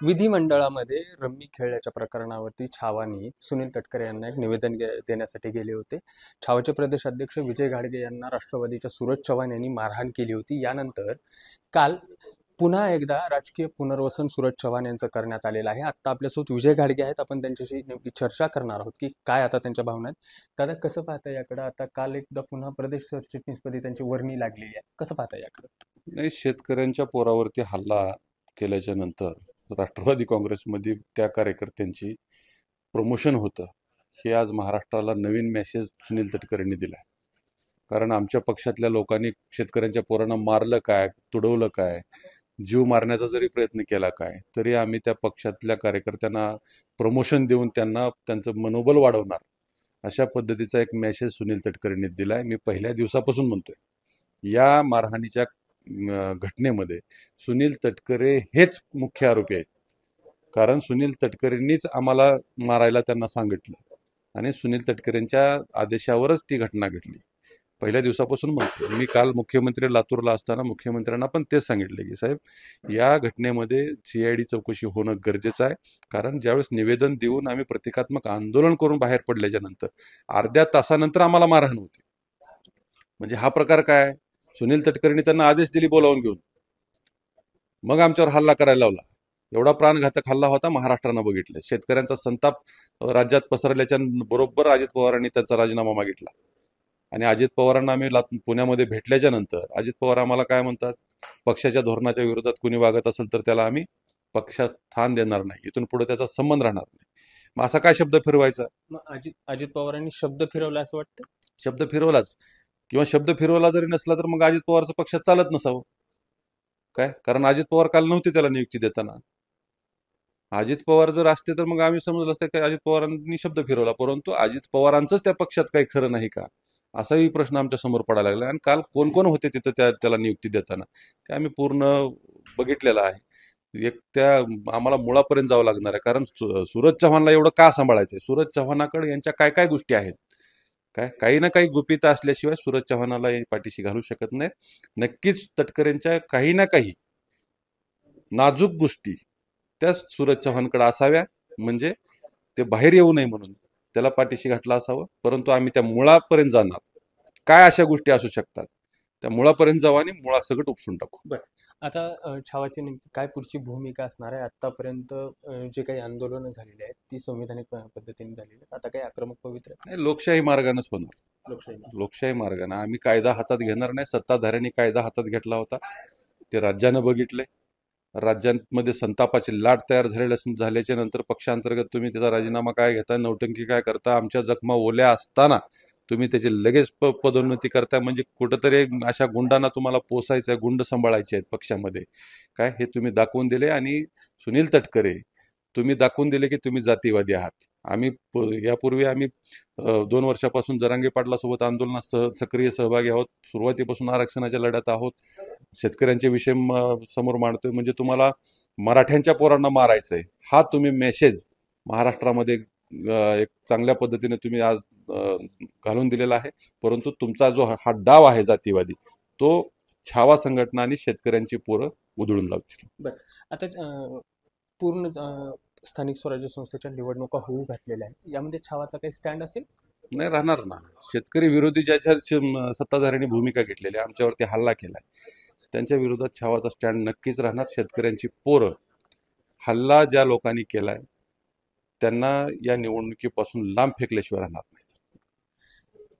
विधिमंडळामध्ये rummy खेळल्याच्या प्रकरणावरती छावानी Sunil Tatkare यांना एक निवेदन देण्यासाठी गेले होते. छावाचे प्रदेश अध्यक्ष विजय घाडगे यांना राष्ट्रवादीच्या सूरज चव्हाण यांनी मारहाण केली होती. यानंतर काल पुन्हा एकदा राजकीय पुनर्वसन सूरज चव्हाण यांचं करण्यात आलेलं आहे. आता आपल्यासोबत विजय घाडगे आहेत. आपण त्यांच्याशी नेमकी चर्चा करणार आहोत की काय आता त्यांच्या भावना आहेत. दादा, कसं पाहता याकडं? आता काल एकदा पुन्हा प्रदेश सरचिटणीसपदी त्यांची वर्णी लागलेली आहे. कसं पाहता याकडं? नाही, शेतकऱ्यांच्या पोरावरती हल्ला केल्याच्या नंतर राष्ट्रवादी काँग्रेसमध्ये त्या कार्यकर्त्यांची प्रमोशन होतं, हे आज महाराष्ट्राला नवीन मेसेज सुनील तटकरेंनी दिला आहे. कारण आमच्या पक्षातल्या लोकांनी शेतकऱ्यांच्या पोरांना मारलं काय, तुडवलं काय, जीव मारण्याचा जरी प्रयत्न केला काय, तरी आम्ही त्या पक्षातल्या कार्यकर्त्यांना प्रमोशन देऊन त्यांना त्यांचं मनोबल वाढवणार, अशा पद्धतीचा एक मेसेज सुनील तटकरेंनी दिला आहे. मी पहिल्या दिवसापासून म्हणतोय, या मारहाणीच्या घटनेमध्ये सुनील तटकरे हेच मुख्य आरोपी आहेत. कारण सुनील तटकरेंनीच आम्हाला मारायला त्यांना सांगितलं आणि सुनील तटकरेंच्या आदेशावरच ती घटना घडली. पहिल्या दिवसापासून म्हणतो मी. काल मुख्यमंत्री लातूरला असताना मुख्यमंत्र्यांना पण तेच सांगितले की साहेब, या घटनेमध्ये CID चौकशी होणं गरजेचं आहे. कारण ज्यावेळेस निवेदन देऊन आम्ही प्रतिकात्मक आंदोलन करून बाहेर पडल्याच्या नंतर अर्ध्या तासानंतर आम्हाला मारहाण होती. म्हणजे हा प्रकार काय? सुनील तटकरेंनी त्यांना आदेश दिली बोलावून घेऊन, मग आमच्यावर हल्ला करायला लावला. एवढा प्राणघातक हल्ला होता, महाराष्ट्रानं बघितलं. शेतकऱ्यांचा संताप राज्यात पसरल्याच्या बरोबर अजित पवारांनी त्यांचा राजीनामा मागितला. आणि अजित पवारांना आम्ही पुण्यामध्ये भेटल्याच्या नंतर अजित पवार आम्हाला काय म्हणतात, पक्षाच्या धोरणाच्या विरोधात कुणी वागत असेल तर त्याला आम्ही पक्षात स्थान देणार नाही, इथून पुढे त्याचा संबंध राहणार नाही. मग असा काय शब्द फिरवायचा? मग अजित पवारांनी शब्द फिरवला असं वाटतं? शब्द फिरवलाच, किंवा शब्द फिरवला जरी नसला तर मग अजित पवारचं पक्षात चालत नसावं काय? कारण अजित पवार काल नव्हते त्याला नियुक्ती देताना. अजित पवार जर असते तर मग आम्ही समजलं असतं की अजित पवारांनी शब्द फिरवला, परंतु अजित पवारांचंच त्या पक्षात काही खरं नाही का, असाही प्रश्न आमच्या समोर पडायला लागला. आणि काल कोण कोण होते तिथं त्याला नियुक्ती देताना ते आम्ही पूर्ण बघितलेलं आहे. एक त्या आम्हाला मुळापर्यंत जावं लागणार आहे. कारण सूरज चव्हाणला एवढं का सांभाळायचंय? सूरज चव्हाणाकडे यांच्या काय काय गोष्टी आहेत, काय काही ना काही गुपित असल्याशिवाय सूरज चव्हाणाला पाठीशी घालू शकत नाही. नक्कीच तटकरेंच्या काही ना काही नाजूक गोष्टी त्या सूरज चव्हाणकडे असाव्या, म्हणजे ते बाहेर येऊ नये म्हणून त्याला पाठीशी घातला असावं. परंतु आम्ही त्या मुळापर्यंत जाणार. काय अशा गोष्टी असू शकतात, त्या मुळापर्यंत जाऊ आणि मुळासकट उपसून टाकू. बरं, आता छावाची नेमकी काय पुढची भूमिका असणार आहे? आतापर्यंत जे काही आंदोलनं झालेली आहेत ती संविधानिक पद्धतीने झालेली आहेत. आता काही आक्रमक पवित्र नाही, लोकशाही मार्गानंच होणार. लोकशाही मार्गाने आम्ही कायदा हातात घेणार नाही. सत्ताधाऱ्यांनी कायदा हातात घेतला होता, ते राज्यानं बघितलंय. राज्यांमध्ये संतापाची लाट तयार झाल्याच्या नंतर पक्षांतर्गत तुम्ही त्याचा राजीनामा काय घेता, नौटंकी काय करता, आमच्या जखमा ओल्या असताना तुम्ही त्याची लगेच पदोन्नती करताय. म्हणजे कुठंतरी अशा गुंडांना तुम्हाला पोसायचं आहे, गुंड सांभाळायचे आहेत पक्षामध्ये काय, हे तुम्ही दाखवून दिले. आणि सुनील तटकरे, तुम्ही दाखवून दिले की तुम्ही जातीवादी आहात. आम्ही यापूर्वी 2 वर्षापासून जरांगे पाटलासोबत आंदोलनात सक्रिय सहभागी आहोत. सुरुवातीपासून आरक्षणाच्या लढ्यात आहोत. शेतकऱ्यांचे विषय समोर मांडतोय. म्हणजे तुम्हाला मराठ्यांच्या पोरांना मारायचंय, हा तुम्ही मेसेज महाराष्ट्रामध्ये एक चांगल्या पद्धतीने तुम्ही आज घालून दिलेला आहे. परंतु तुमचा जो हा डाव आहे जातीवादी, तो छावा संघटना आणि शेतकऱ्यांची पोरं उधळून लावतील. बरं, आता पूर्ण स्थानिक स्वराज्य संस्थेच्या निवडणुका होऊ घातलेल्या आहेत. यामध्ये छावाचा काही स्टँड असेल? नाही, राहणार ना. शेतकरी विरोधी ज्याच्या सत्ताधाऱ्यांनी भूमिका घेतलेली, आमच्यावरती हल्ला केलाय, त्यांच्या विरोधात छावाचा स्टँड नक्कीच राहणार. शेतकऱ्यांची पोरं, हल्ला ज्या लोकांनी केलाय त्यांना या निवडणुकीपासून लांब फेकल्याशिवाय राहणार नाहीत.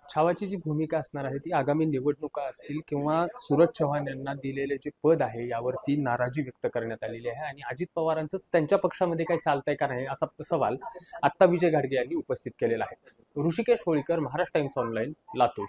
छावाची जी भूमिका असणार आहे ती आगामी निवडणुका असतील किंवा सूरज चव्हाण यांना दिलेले जे पद आहे यावरती नाराजी व्यक्त करण्यात आलेली आहे. आणि अजित पवारांचंच त्यांच्या पक्षामध्ये काही चालतंय का नाही असा सवाल आत्ता विजय घाडगे यांनी उपस्थित केलेला आहे. Rishikesh Holikar, Maharashtra times online, Latur.